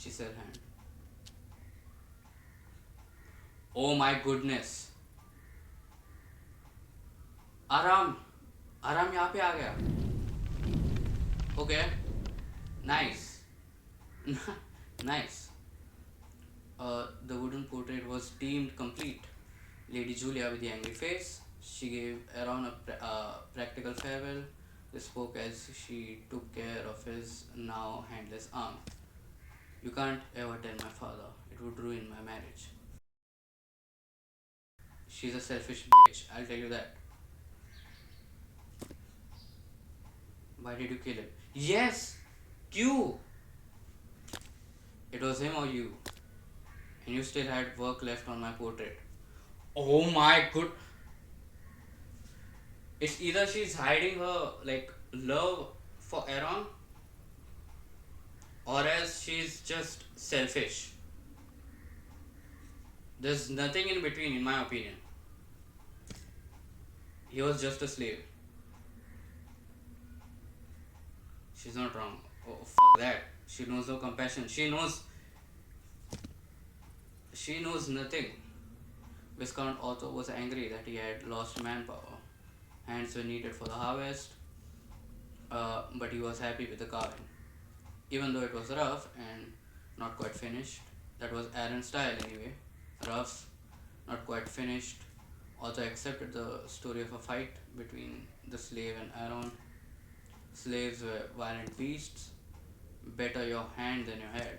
chisel hand. Oh my goodness. आराम आराम यहाँ पे आ गया. Okay, nice. Nice. The wooden portrait was deemed complete. Lady Julia, with the angry face, she gave Aaron a practical farewell. They spoke as she took care of his now handless arm. You can't ever tell my father. It would ruin my marriage. She's a selfish bitch, I'll tell you that. Why did you kill him? Yes! Q! It was him or you. And you still had work left on my portrait. Oh my good. It's either she's hiding her like love for Aaron, or else she's just selfish. There's nothing in between, in my opinion. He was just a slave. She's not wrong. Oh, fuck that. She knows no compassion. She knows nothing. Viscount Otto was angry that he had lost manpower. Hands were needed for the harvest, but he was happy with the carving. Even though it was rough and not quite finished, that was Aaron's style anyway. Rough, not quite finished. Otto accepted the story of a fight between the slave and Aaron. Slaves were violent beasts. Better your hand than your head.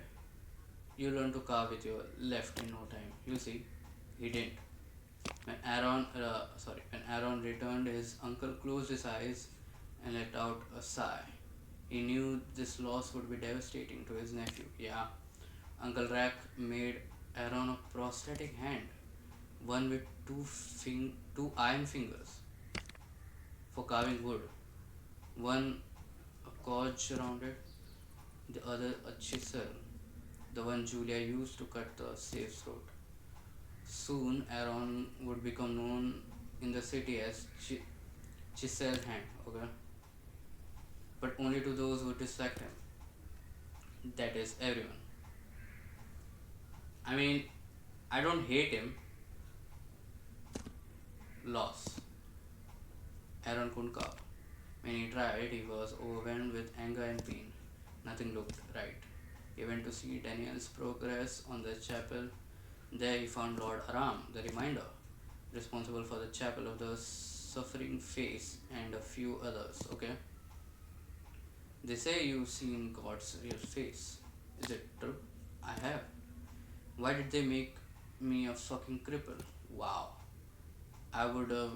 You learn to carve with your left in no time. You see, he didn't. When Aaron returned, his uncle closed his eyes and let out a sigh. He knew this loss would be devastating to his nephew. Yeah, Uncle Rack made Aaron a prosthetic hand, one with two iron fingers for carving wood, one a gouge around it, the other a chisel, the one Julia used to cut the slave's throat. Soon, Aaron would become known in the city as Chisel Hand, okay? But only to those who dislike him. That is, everyone. I mean, I don't hate him. Loss. Aaron couldn't carve. When he tried, he was overwhelmed with anger and pain. Nothing looked right. He went to see Daniel's progress on the chapel. There he found Lord Aram, the reminder, responsible for the chapel of the suffering face and a few others. Okay? They say you've seen God's real face. Is it true? I have. Why did they make me a fucking cripple? Wow. I would have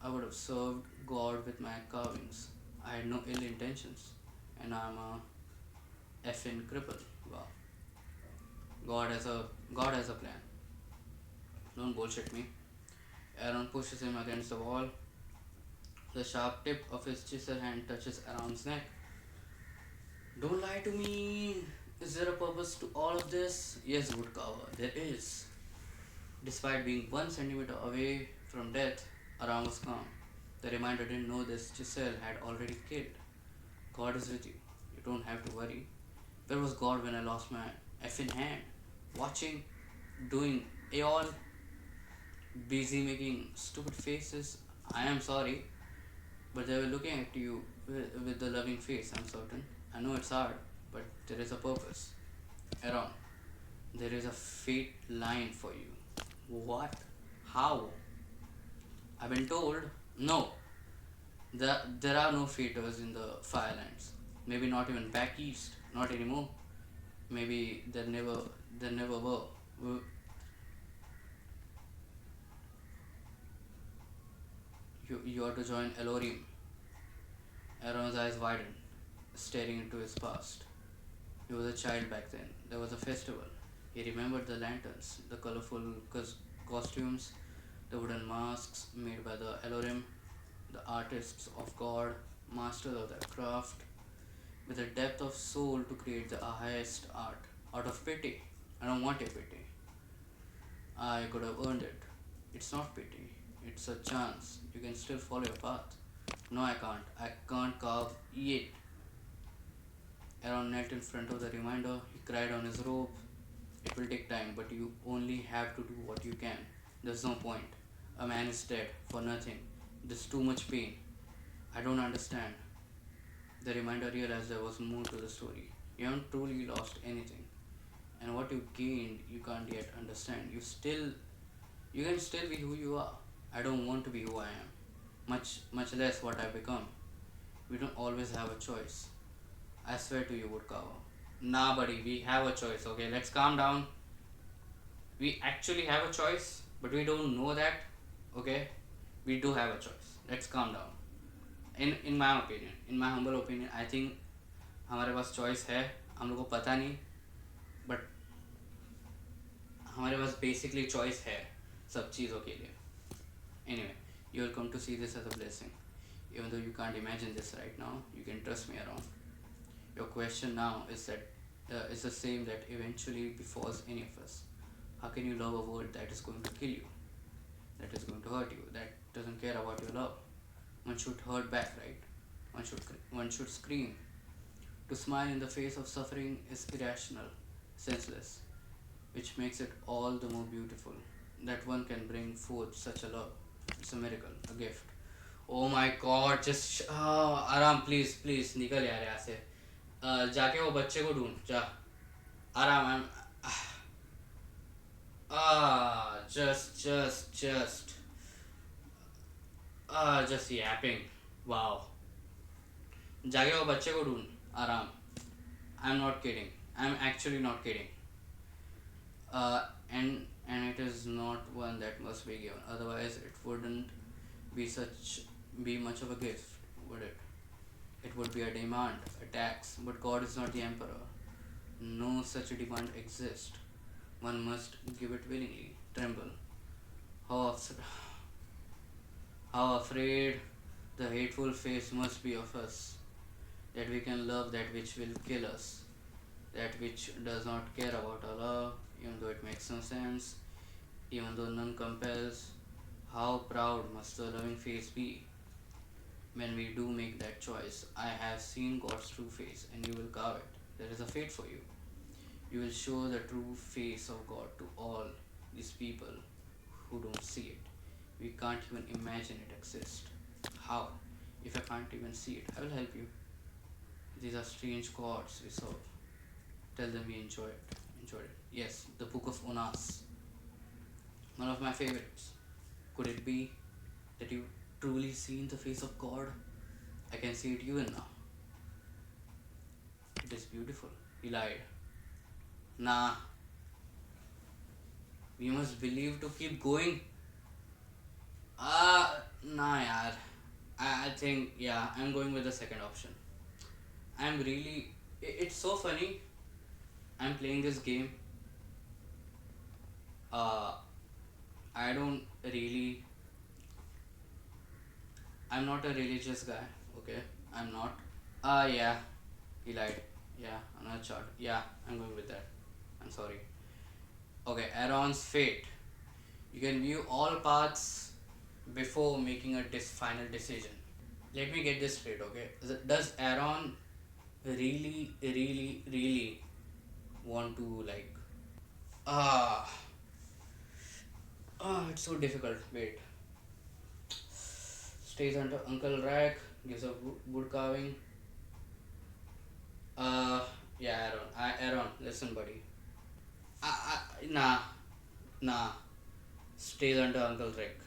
I would have served God with my carvings. I had no ill intentions, and I'm a effing cripple. Wow. God has a plan. Don't bullshit me. Aaron pushes him against the wall. The sharp tip of his chisel hand touches Aaron's neck. Don't lie to me. Is there a purpose to all of this? Yes, Woodcover, there is. Despite being 1 centimeter away from death, Aram was calm. The reminder didn't know this chisel had already killed. God is with you. You don't have to worry. Where was God when I lost my effing hand? Watching, doing all busy making stupid faces. I am sorry, but they were looking at you with the loving face, I'm certain. I know it's hard, but there is a purpose. Aaron, there is a fate line for you. What? How? I've been told. No, there are no faters in the Firelands. Maybe not even back east. Not anymore. Maybe there never were. You are to join Elohim. Aaron's eyes widened, staring into his past. He was a child back then. There was a festival. He remembered the lanterns, the colorful costumes, the wooden masks made by the Elohim, the artists of God, masters of their craft, with a depth of soul to create the highest art. Out of pity. I don't want your pity. I could have earned it. It's not pity. It's a chance. You can still follow your path. No, I can't. I can't carve yet. Aaron knelt in front of the reminder. He cried on his robe. It will take time, but you only have to do what you can. There's no point. A man is dead for nothing. There's too much pain. I don't understand. The reminder realized there was more to the story. You haven't truly lost anything. And what you gained, you can't yet understand. You can still be who you are. I don't want to be who I am. Much less what I become. We don't always have a choice. I swear to you, Woodcover. Nah, buddy, we have a choice, okay? Let's calm down. We actually have a choice, but we don't know that, okay? We do have a choice. Let's calm down. In my opinion, in my humble opinion, I think हमारे पास choice है. हम लोग को पता नहीं, but हमारे पास basically choice है सब चीज़ों के लिए. Anyway, you will come to see this as a blessing. Even though you can't imagine this right now, you can trust me around. Your question now is the same that eventually befalls any of us. How can you love a world that is going to kill you, that is going to hurt you, that doesn't care about your love? One should hurt back, right? One should scream. To smile in the face of suffering is irrational, senseless, which makes it all the more beautiful. That one can bring forth such a love. It's a miracle, a gift. Oh my God! Just आराम please please निकल यार यहाँ से. जाके वो बच्चे को ढूंढ जा. आराम I'm just yapping. Wow. जाके वो बच्चे को ढूंढ. आराम. I'm not kidding. I'm actually not kidding. And it is not one that must be given. Otherwise, it wouldn't be much of a gift, would it? It would be a demand, a tax. But God is not the emperor. No such demand exists. One must give it willingly. Tremble. How, how afraid the hateful face must be of us, that we can love that which will kill us, that which does not care about our love, even though it makes no sense, even though none compels. How proud must the loving face be when we do make that choice? I have seen God's true face, and you will carve it. There is a fate for you. You will show the true face of God to all these people who don't see it. We can't even imagine it exists. How? If I can't even see it, I will help you. These are strange gods we serve. Tell them we enjoy it. Enjoyed it. Yes, the Book of Onas. One of my favorites. Could it be that you truly seen the face of God? I can see it even now. It is beautiful. He lied. Nah. We must believe to keep going. Nah, yaar. I think, yeah, I'm going with the second option. I'm really. It's so funny. I'm playing this game. Uh, I don't really. I'm not a religious guy, okay? I'm not. Yeah, he lied. Yeah, another chart. Yeah, I'm going with that. I'm sorry. Okay, Aaron's fate. You can view all paths before making a final decision. Let me get this straight, okay? Does Aaron really want to, like. Ah. It's so difficult. Wait. Stays under Uncle Rack, gives a wood carving. Uh, yeah, Aaron, listen, buddy. Nah, nah. Stays under Uncle Rick,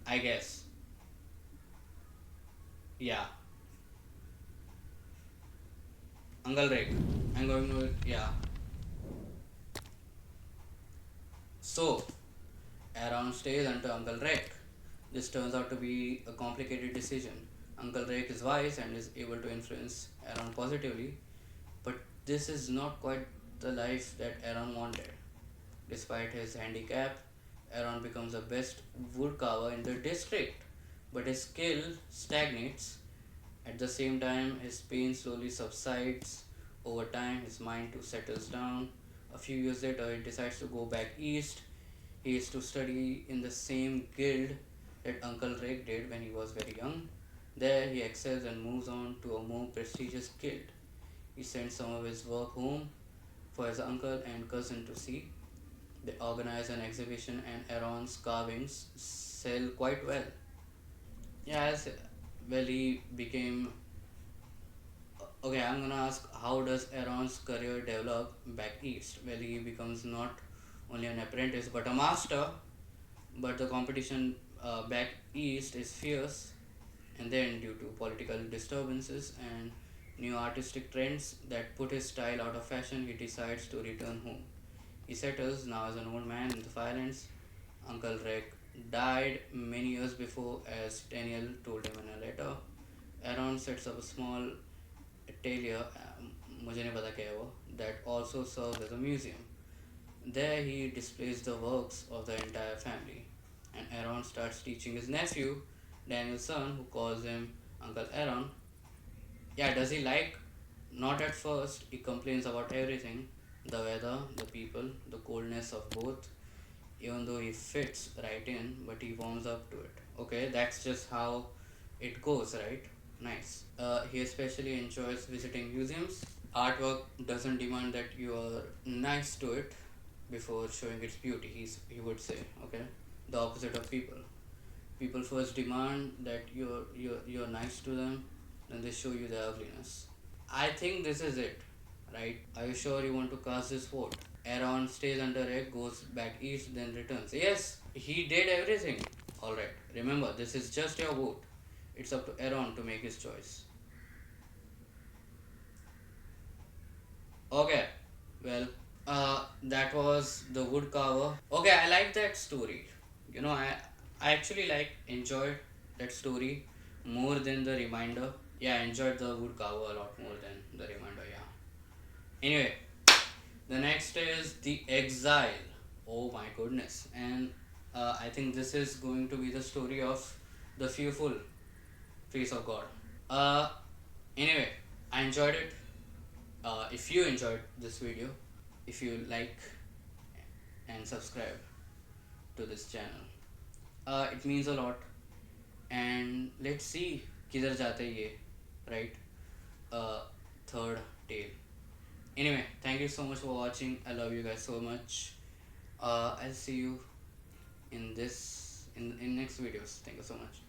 I guess. Yeah, Uncle Rick. I'm going to, yeah. So, Aaron stays under Uncle Rick. This turns out to be a complicated decision. Uncle Rick is wise and is able to influence Aaron positively, but this is not quite the life that Aaron wanted. Despite his handicap, Aaron becomes the best woodcarver in the district, but his skill stagnates. At the same time, his pain slowly subsides. Over time, his mind too settles down. A few years later, he decides to go back east. He is to study in the same guild that Uncle Rick did when he was very young. There, he excels and moves on to a more prestigious guild. He sent some of his work home for his uncle and cousin to see. They organize an exhibition, and Aaron's carvings sell quite well. Yes, well, he became. Okay, I'm gonna ask, how does Aaron's career develop back east? Well, he becomes not only an apprentice but a master, but the competition back east is fierce, and then, due to political disturbances and new artistic trends that put his style out of fashion, he decides to return home. He settles now as an old man in the Firelands. Uncle Rick died many years before, as Daniel told him in a letter. Aaron sets up a small atelier, मुझे नहीं पता क्या है वो, that also serves as a museum. There he displays the works of the entire family. And Aaron starts teaching his nephew, Daniel's son, who calls him Uncle Aaron. Yeah, does he like? Not at first. He complains about everything, the weather, the people, the coldness of both, even though he fits right in, but he warms up to it. Okay, that's just how it goes, right? Nice. He especially enjoys visiting museums. Artwork doesn't demand that you are nice to it before showing its beauty, he would say, okay? The opposite of people. People first demand that you're nice to them, then they show you the ugliness. I think this is it, right? Are you sure you want to cast this vote? Aaron stays under egg, goes back east, then returns. Yes, he did everything. Alright, remember, this is just your vote. It's up to Aaron to make his choice. Okay, well, that was the wood carver. Okay, I like that story. I actually enjoyed that story more than the reminder. Yeah, I enjoyed the wood carver a lot more than the reminder. Yeah. Anyway, the next is the exile. Oh my goodness, and I think this is going to be the story of the fearful face of God. Uh, anyway, I enjoyed it. If you enjoyed this video, if you like and subscribe to this channel, it means a lot. And let's see किधर जाते ये, right? Third tale. Anyway, thank you so much for watching. I love you guys so much. I'll see you in next videos. Thank you so much.